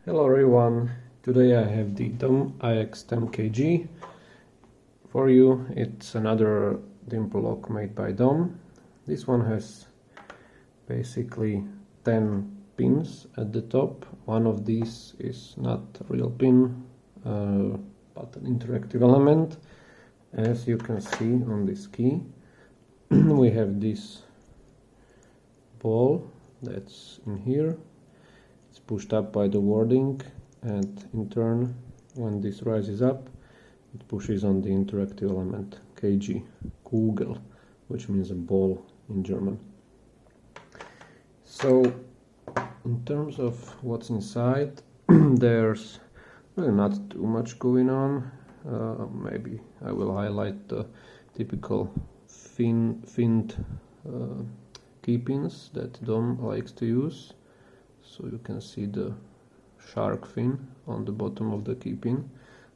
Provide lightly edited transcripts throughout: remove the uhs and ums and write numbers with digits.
Hello everyone, today I have the DOM ix10KG for you. It's another dimple lock made by DOM. This one has basically 10 pins at the top. One of these is not a real pin, but an interactive element. As you can see on this key, we have this ball that's in here. It's pushed up by the wording, and in turn, when this rises up, it pushes on the interactive element KG, Kugel, which means a ball in German. So, in terms of what's inside, there's really not too much going on. Maybe I will highlight the typical finned key pins that DOM likes to use. So you can see the shark fin on the bottom of the key pin.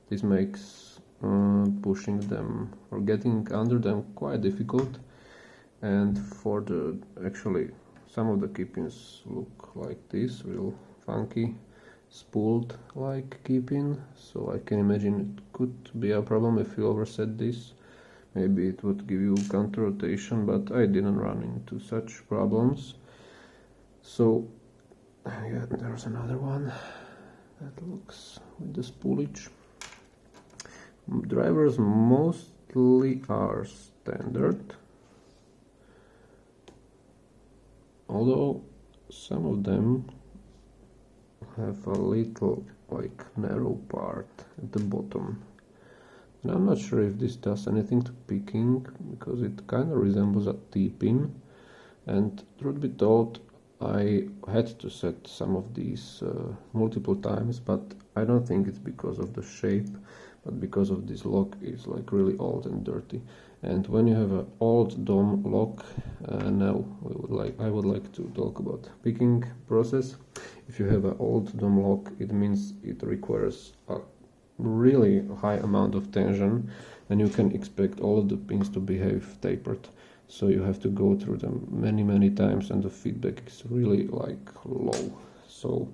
This makes pushing them or getting under them quite difficult. And for the actually some of the key pins look like this, real funky spooled like key pin. So I can imagine it could be a problem if you overset this. Maybe it would give you counter rotation, but I didn't run into such problems. So yeah, there's another one that looks with the spoolage. Drivers mostly are standard, although some of them have a little like narrow part at the bottom. And I'm not sure if this does anything to picking, because it kind of resembles a T-pin, and truth be told, I had to set some of these multiple times, but I don't think it's because of the shape, but because of this lock is like really old and dirty. And when you have an old DOM lock, now I would like to talk about picking process. If you have an old DOM lock, it means it requires a really high amount of tension, and you can expect all of the pins to behave tapered. So you have to go through them many times, and the feedback is really like low. So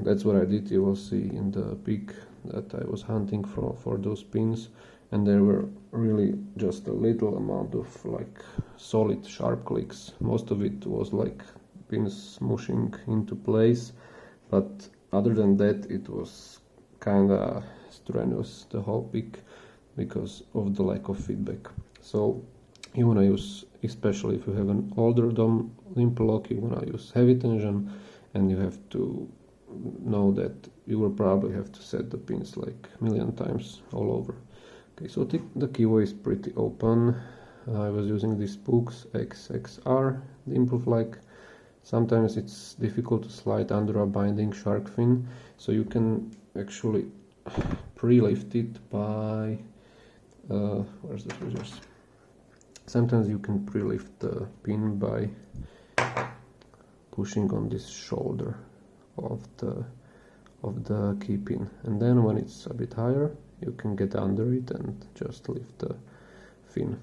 that's what I did. You will see in the pic that I was hunting for those pins, and there were really just a little amount of like solid sharp clicks. Most of it was like pins smushing into place, but other than that it was kinda strenuous, the whole pic, because of the lack of feedback. So you want to use, especially if you have an older DOM dimple lock, you want to use heavy tension, and you have to know that you will probably have to set the pins like a million times all over. Okay, so the keyway is pretty open. I was using these spooks XXR dimple flag. Sometimes it's difficult to slide under a binding shark fin, so you can actually pre-lift it by where's the scissors? Sometimes you can pre-lift the pin by pushing on this shoulder of the key pin, and then when it's a bit higher, you can get under it and just lift the fin.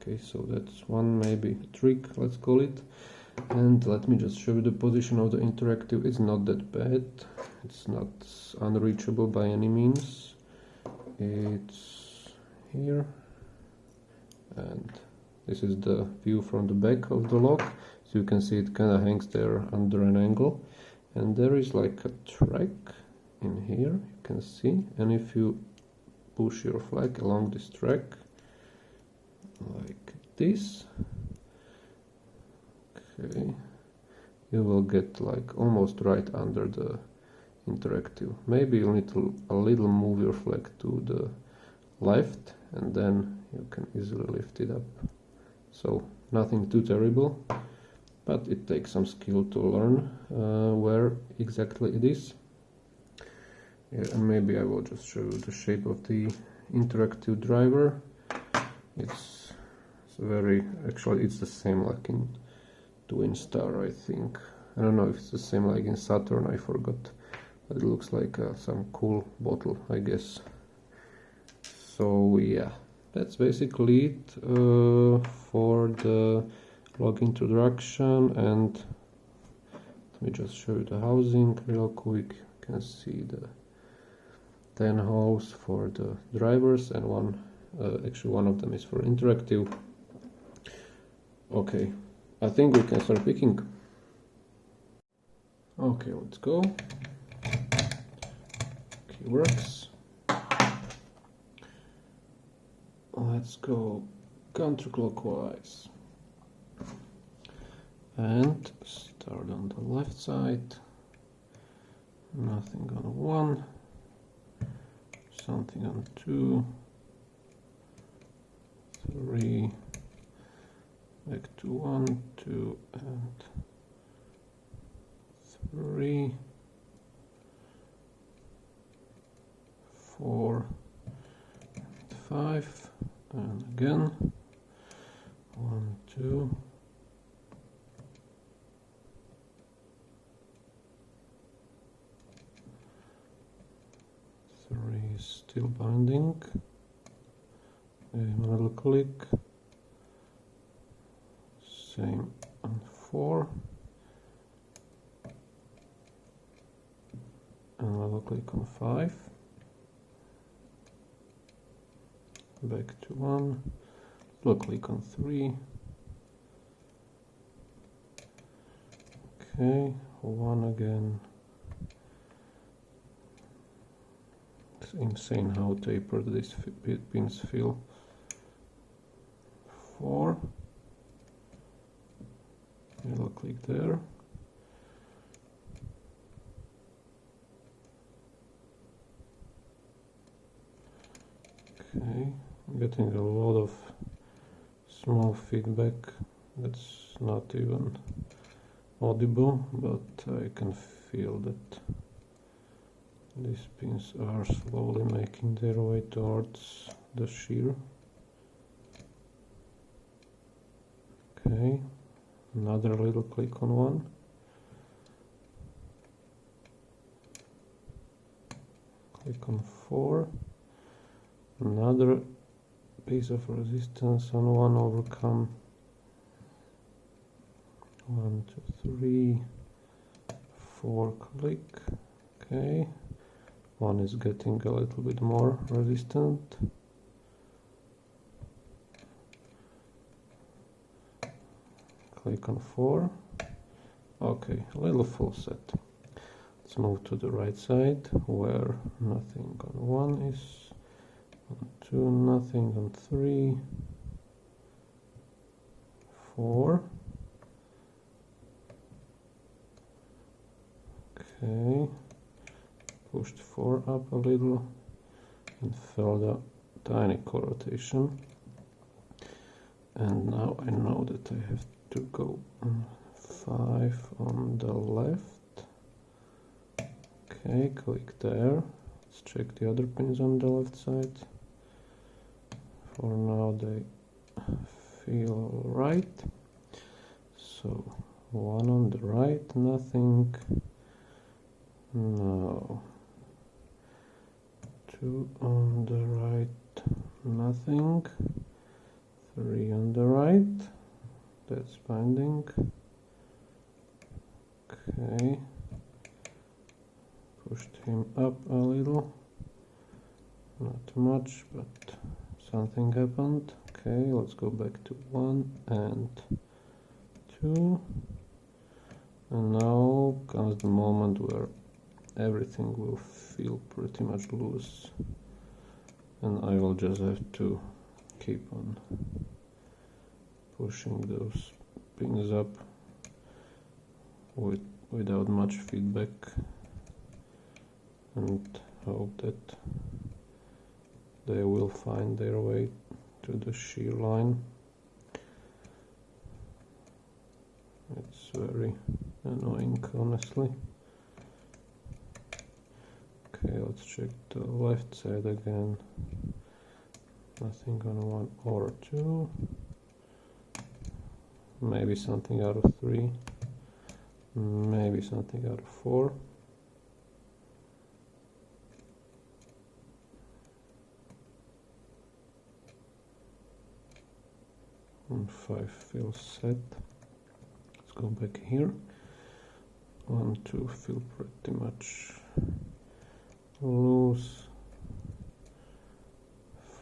Okay, so that's one maybe trick, let's call it. And let me just show you the position of the interactive. It's not that bad. It's not unreachable by any means. It's here, and this is the view from the back of the lock. So you can see it kind of hangs there under an angle, and there is like a track in here, you can see, and if you push your flag along this track like this, okay, you will get like almost right under the interactive. Maybe you need to a little move your flag to the left, and then you can easily lift it up. So nothing too terrible, but it takes some skill to learn where exactly it is. Yeah, and maybe I will just show you the shape of the interactive driver. It's very, actually it's the same like in Twin Star, I think. I don't know if it's the same like in Saturn, I forgot, but it looks like some cool bottle, I guess. So yeah, that's basically it for the log introduction, and let me just show you the housing real quick. can see the 10 holes for the drivers, and actually one of them is for interactive. Okay, I think we can start picking. Okay, let's go. Okay, works. Let's go counterclockwise and start on the left side. Nothing on 1, something on 2, 3, back to 1, 2 and 3, 4 and 5, and again 1, 2, 3, still binding. Another click, same on 4, another click on 5, back to 1, double click on 3, okay, 1 again. It's insane how tapered these pins feel. 4, double click there, okay, I'm getting a lot of small feedback that's not even audible, but I can feel that these pins are slowly making their way towards the shear. Okay, another little click on 1, click on 4, another piece of resistance on 1, overcome, 1, 2, 3, 4, click, okay, 1 is getting a little bit more resistant, click on 4, okay, a little full set. Let's move to the right side where nothing on 1 is, on 2 nothing, on 3, 4, okay, pushed 4 up a little and felt a tiny co-rotation, and now I know that I have to go on 5 on the left. Okay, click there. Let's check the other pins on the left side. For now they feel right. So 1 on the right, nothing. No. 2 on the right, nothing. 3 on the right, that's binding. Okay, pushed him up a little, not much, but something happened. Okay, let's go back to 1 and 2, and now comes the moment where everything will feel pretty much loose, and I will just have to keep on pushing those pins up without much feedback, and hope that they will find their way to the shear line. It's very annoying, honestly. Okay, let's check the left side again. Nothing on 1 or 2. Maybe something out of 3. Maybe something out of 4. And 5 feels set. Let's go back here. 1, 2 feel pretty much loose,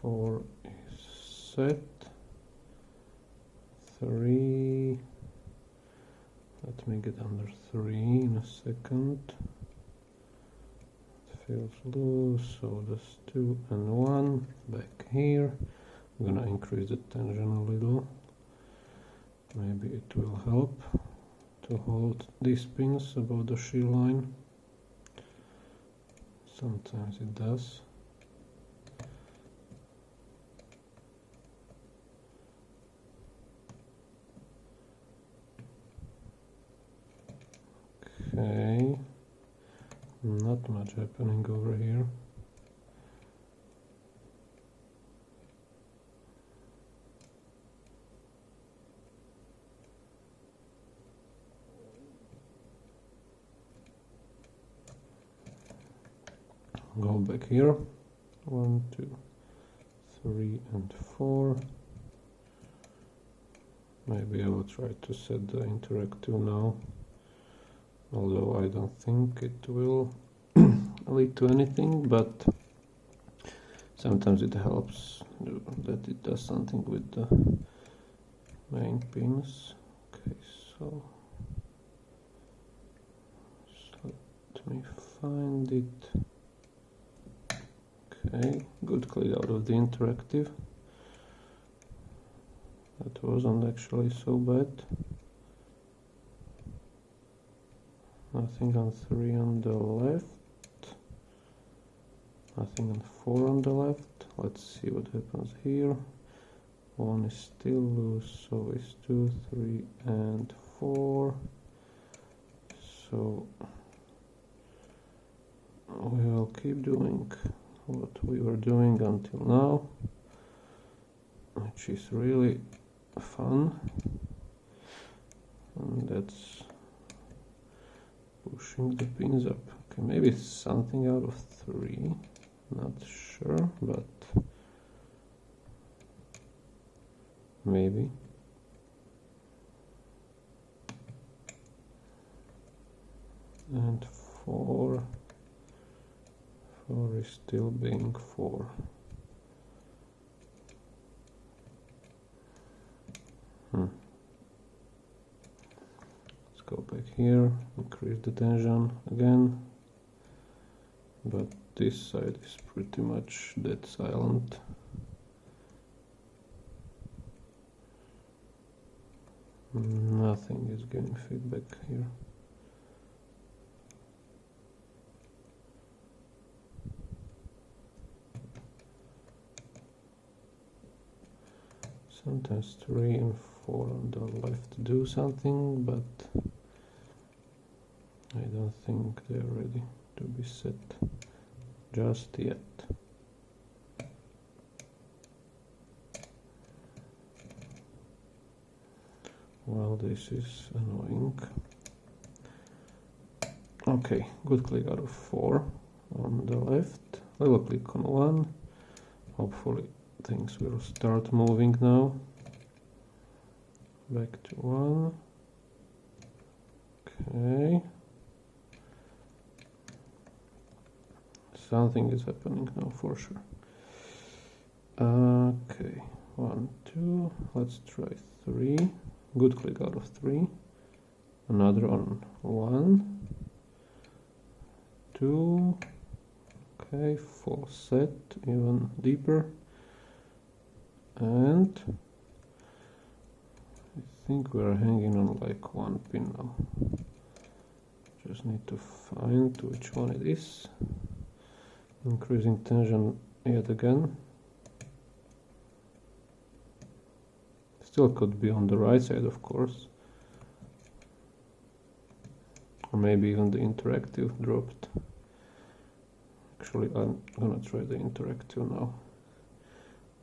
4 is set, 3, let me get under 3 in a second. It feels loose, so that's 2 and 1 back here. I'm gonna increase the tension a little, maybe it will help to hold these pins above the shear line. Sometimes it does. Okay, not much happening over here. Go back here, 1, 2, 3 and 4. Maybe I will try to set the interactive now, although I don't think it will lead to anything, but sometimes it helps that it does something with the main pins. Okay, so let me find it. Okay, good click out of the interactive. That wasn't actually so bad. Nothing on 3 on the left. Nothing on 4 on the left. Let's see what happens here. 1 is still loose, so is 2, 3 and 4. So we will keep doing what we were doing until now, which is really fun, and that's pushing the pins up. Okay, maybe it's something out of 3, not sure, but maybe. And 4 is still being 4. Let's go back here, increase the tension again, but this side is pretty much dead silent. Nothing is giving feedback here. Sometimes 3 and 4 on the left do something, but I don't think they're ready to be set just yet. Well, this is annoying. Okay, good click out of 4 on the left, little click on 1, hopefully things will start moving now. Back to 1. Okay. Something is happening now for sure. Okay, 1, 2. Let's try 3. Good click out of 3. Another on 1, 2. Okay, full set, even deeper. And I think we're hanging on like 1 pin now. Just need to find which one it is. Increasing tension yet again. Still could be on the right side, of course. Or maybe even the interactive dropped. Actually, I'm gonna try the interactive now.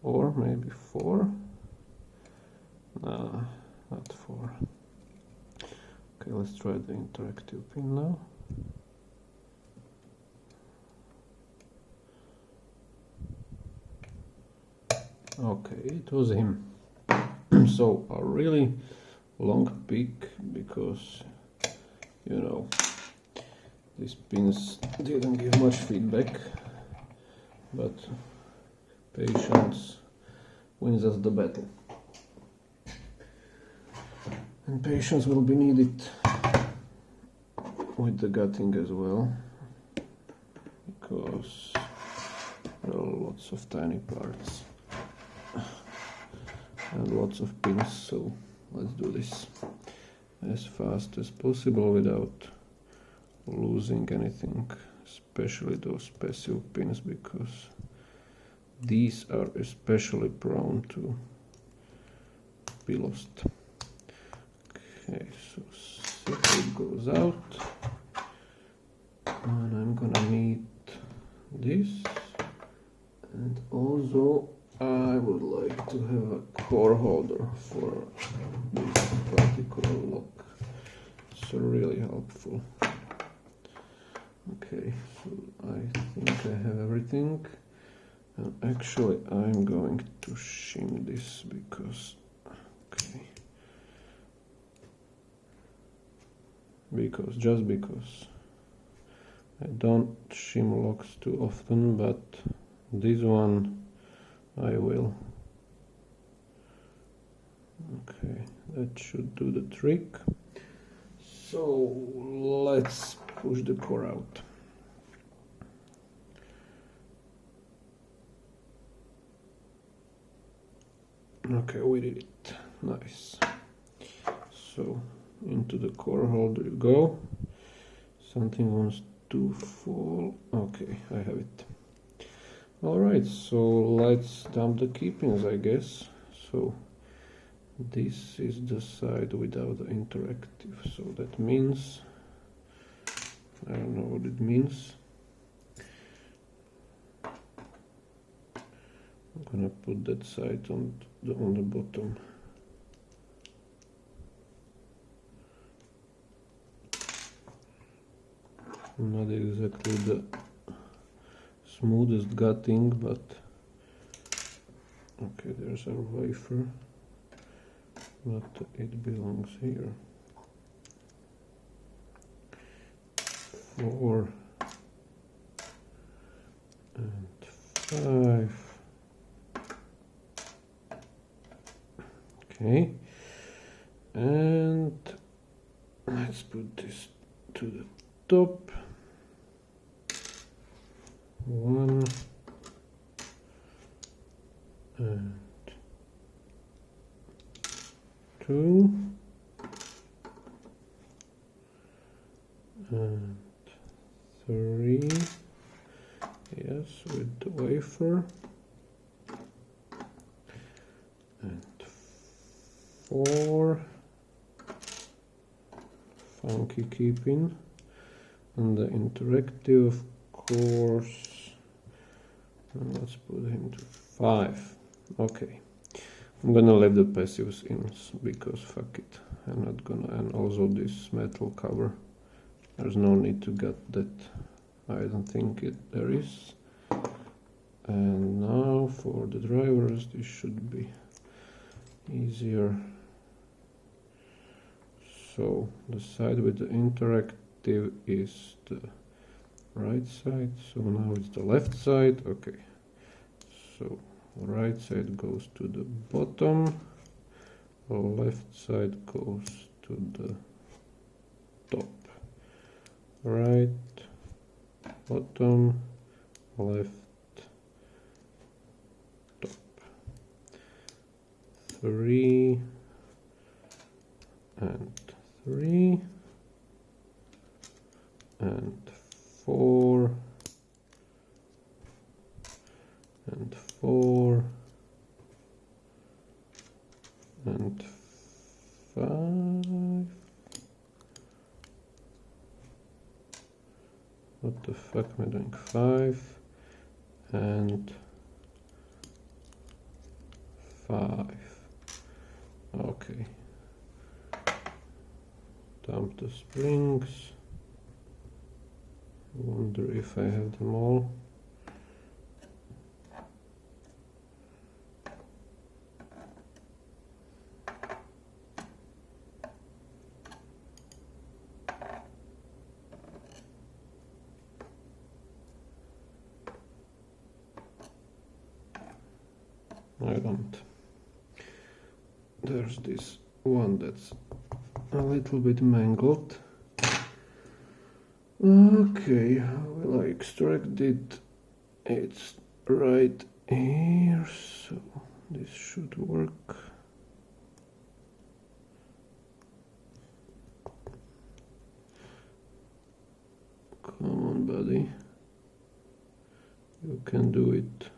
Or maybe 4. Nah, not 4. Okay, let's try the interactive pin now. Okay, it was him. So a really long peak, because, you know, These pins didn't give much feedback, but patience wins us the battle. And patience will be needed with the gutting as well, because there are lots of tiny parts and lots of pins, so let's do this as fast as possible without losing anything, especially those passive pins, because these are especially prone to be lost. Okay, so it goes out, and I'm gonna need this, and also I would like to have a core holder for this particular lock. It's really helpful. Okay, so I think I have everything, and actually I'm going to shim this because, okay, just because I don't shim locks too often, but this one I will. Okay, that should do the trick. So let's push the core out. Okay, we did it. Nice. So into the core holder you go. Something wants to fall. Okay, I have it. Alright, so let's dump the key pins, I guess. So this is the side without the interactive, so that means, I don't know what it means. I'm gonna put that side on the bottom. Not exactly the smoothest gutting, but okay, there's our wafer, but it belongs here. 4 and 5. Okay, and let's put this to the top. 1 and 2 and 3. Yes, with the wafer, and 4. Funky keeping, and the interactive, of course. And let's put him to 5. Okay, I'm gonna let the passives in because fuck it, I'm not gonna. And also this metal cover, there's no need to gut that. I don't think there is. And now for the drivers, this should be easier. So the side with the interactive is the right side, so now it's the left side. Okay, so right side goes to the bottom, left side goes to the top. Right, bottom, left, top. 3 and 3 and 4 and 4 and 5. What the fuck am I doing? 5 and 5. Okay. Dump the springs. Wonder if I have them all. I don't. There's this one that's a little bit mangled. Okay, will I extract it? It's right here, so this should work. Come on, buddy. You can do it.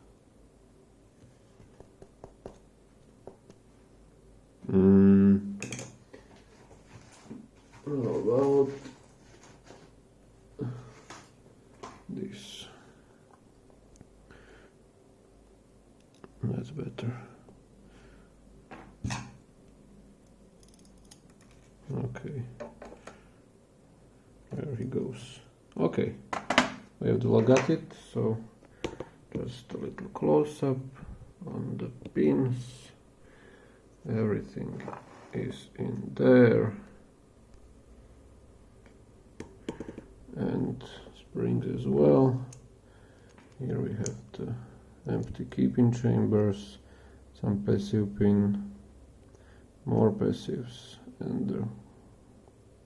How about this? That's better. Okay. There he goes. Okay. We have the log at it, so just a little close up on the pins. Everything is in there. And springs as well. Here we have the empty keeping chambers, some passive pin, more passives, and the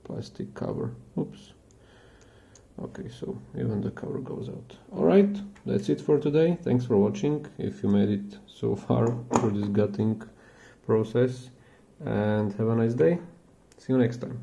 plastic cover. Oops. Okay, so even the cover goes out. Alright, that's it for today. Thanks for watching, if you made it so far through this gutting process, and have a nice day. See you next time.